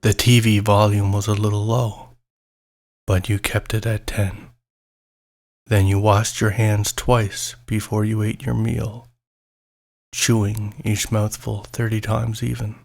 The TV volume was a little low, but you kept it at 10. Then you washed your hands twice before you ate your meal, chewing each mouthful 30 times even.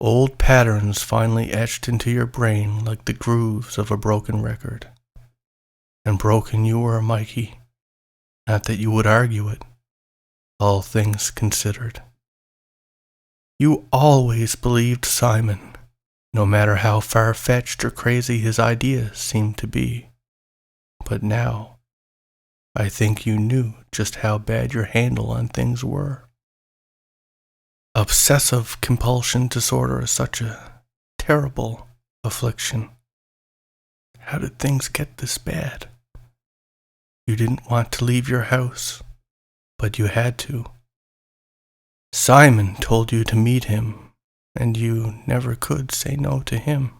Old patterns finally etched into your brain like the grooves of a broken record. And broken you were, Mikey. Not that you would argue it, all things considered. You always believed Simon, no matter how far-fetched or crazy his ideas seemed to be. But now, I think you knew just how bad your handle on things were. Obsessive compulsion disorder is such a terrible affliction. How did things get this bad? You didn't want to leave your house, but you had to. Simon told you to meet him, and you never could say no to him.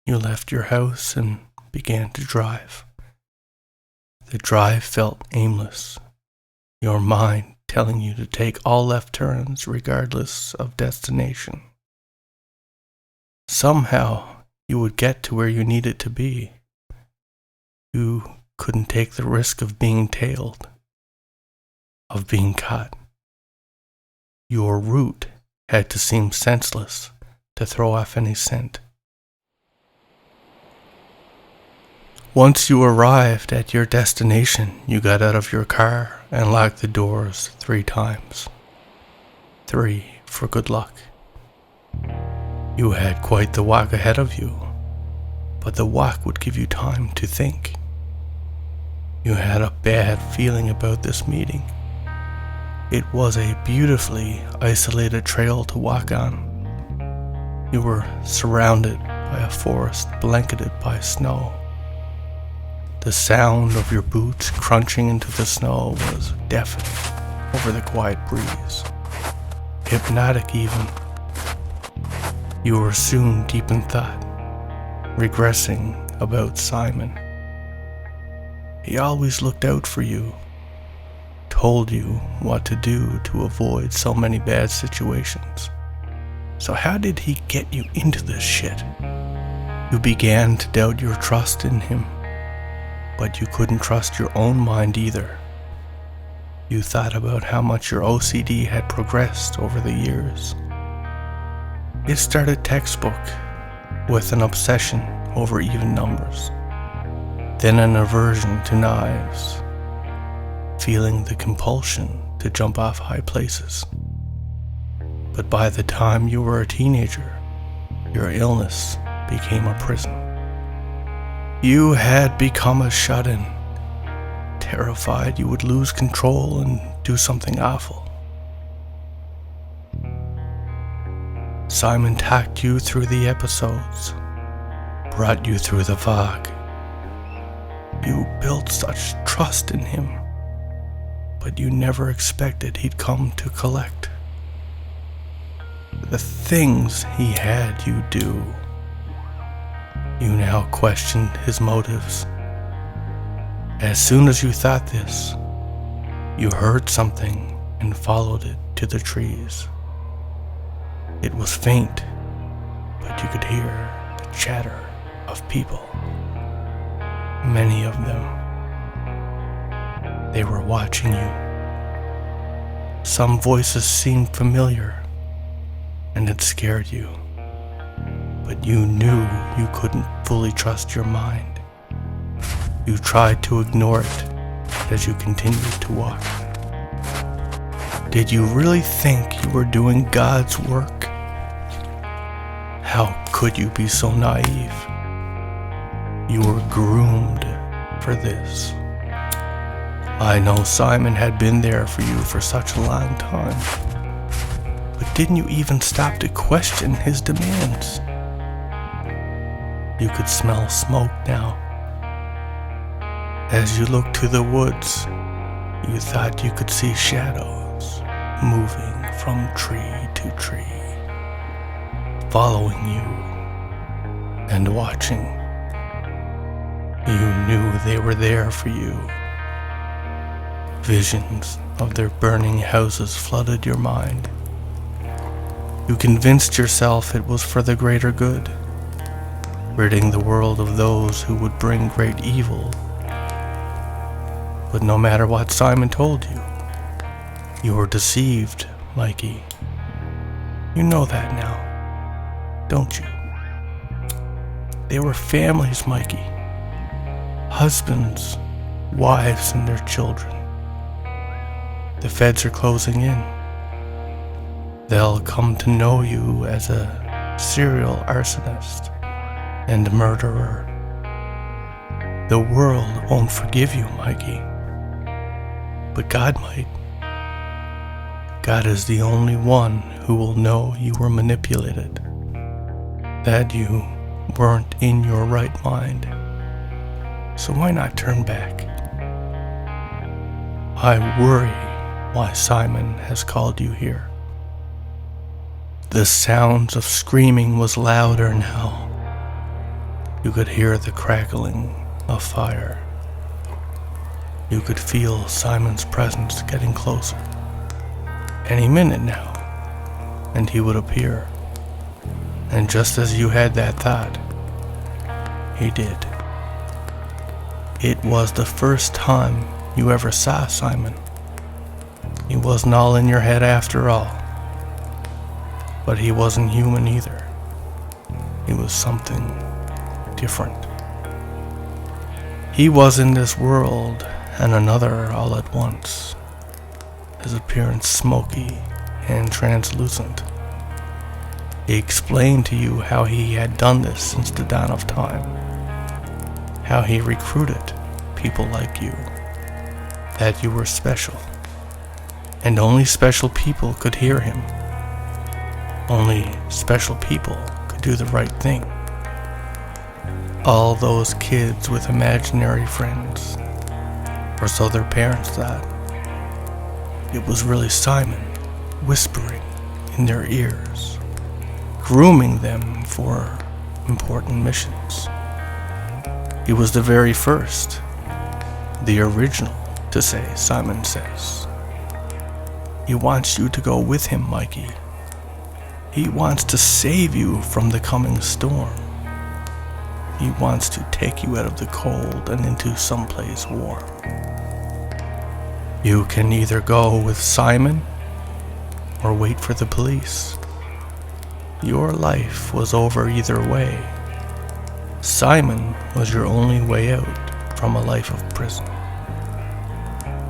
You left your house and began to drive. The drive felt aimless, your mind telling you to take all left turns regardless of destination. Somehow you would get to where you needed to be. You couldn't take the risk of being tailed, of being caught. Your route had to seem senseless to throw off any scent. Once you arrived at your destination, you got out of your car and locked the doors 3 times. 3 for good luck. You had quite the walk ahead of you, but the walk would give you time to think. You had a bad feeling about this meeting. It was a beautifully isolated trail to walk on. You were surrounded by a forest blanketed by snow. The sound of your boots crunching into the snow was deafening over the quiet breeze, hypnotic even. You were soon deep in thought, regressing about Simon. He always looked out for you, told you what to do to avoid so many bad situations. So how did he get you into this shit? You began to doubt your trust in him. But you couldn't trust your own mind either. You thought about how much your OCD had progressed over the years. It started textbook, with an obsession over even numbers, then an aversion to knives, feeling the compulsion to jump off high places. But by the time you were a teenager, your illness became a prison. You had become a shut-in, terrified you would lose control and do something awful. Simon talked you through the episodes, brought you through the fog. You built such trust in him, but you never expected he'd come to collect. The things he had you do. You now questioned his motives. As soon as you thought this, you heard something and followed it to the trees. It was faint, but you could hear the chatter of people. Many of them. They were watching you. Some voices seemed familiar, and it scared you. But you knew you couldn't fully trust your mind. You tried to ignore it as you continued to walk. Did you really think you were doing God's work? How could you be so naive? You were groomed for this. I know Simon had been there for you for such a long time. But didn't you even stop to question his demands? You could smell smoke now. As you looked to the woods, you thought you could see shadows moving from tree to tree, following you and watching. You knew they were there for you. Visions of their burning houses flooded your mind. You convinced yourself it was for the greater good, ridding the world of those who would bring great evil. But no matter what Simon told you, you were deceived, Mikey. You know that now, don't you? They were families, Mikey. Husbands, wives, and their children. The feds are closing in. They'll come to know you as a serial arsonist and murderer. The world won't forgive you, Mikey. But God might. God is the only one who will know you were manipulated, that you weren't in your right mind. So why not turn back? I worry why Simon has called you here. The sounds of screaming was louder now. You could hear the crackling of fire. You could feel Simon's presence getting closer. Any minute now, and he would appear. And just as you had that thought, he did. It was the first time you ever saw Simon. He wasn't all in your head after all. But he wasn't human either. He was something different. He was in this world and another all at once, his appearance smoky and translucent. He explained to you how he had done this since the dawn of time, how he recruited people like you, that you were special, and only special people could hear him. Only special people could do the right thing. All those kids with imaginary friends, or so their parents thought. It was really Simon whispering in their ears, grooming them for important missions. He was the very first, the original, to say, Simon says. He wants you to go with him, Mikey. He wants to save you from the coming storm. He wants to take you out of the cold and into someplace warm. You can either go with Simon or wait for the police. Your life was over either way. Simon was your only way out from a life of prison.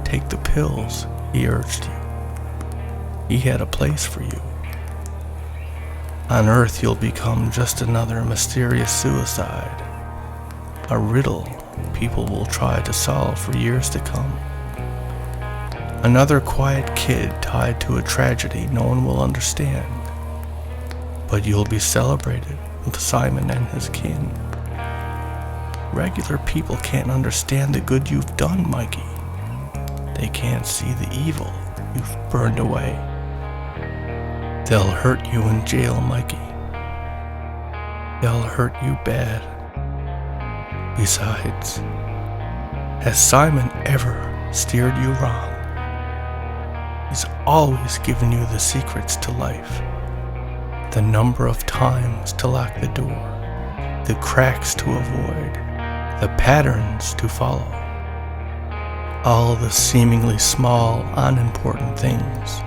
Take the pills, he urged you. He had a place for you. On Earth you'll become just another mysterious suicide, a riddle people will try to solve for years to come. Another quiet kid tied to a tragedy no one will understand, but you'll be celebrated with Simon and his kin. Regular people can't understand the good you've done, Mikey. They can't see the evil you've burned away. They'll hurt you in jail, Mikey. They'll hurt you bad. Besides, has Simon ever steered you wrong? He's always given you the secrets to life, the number of times to lock the door, the cracks to avoid, the patterns to follow, all the seemingly small, unimportant things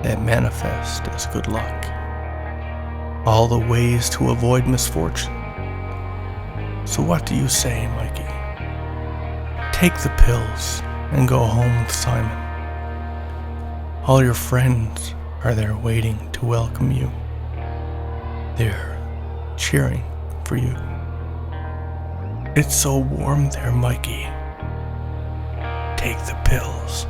that manifest as good luck, all the ways to avoid misfortune. So what do you say, Mikey? Take the pills and go home with Simon. All your friends are there waiting to welcome you. They're cheering for you. It's so warm there, Mikey. Take the pills.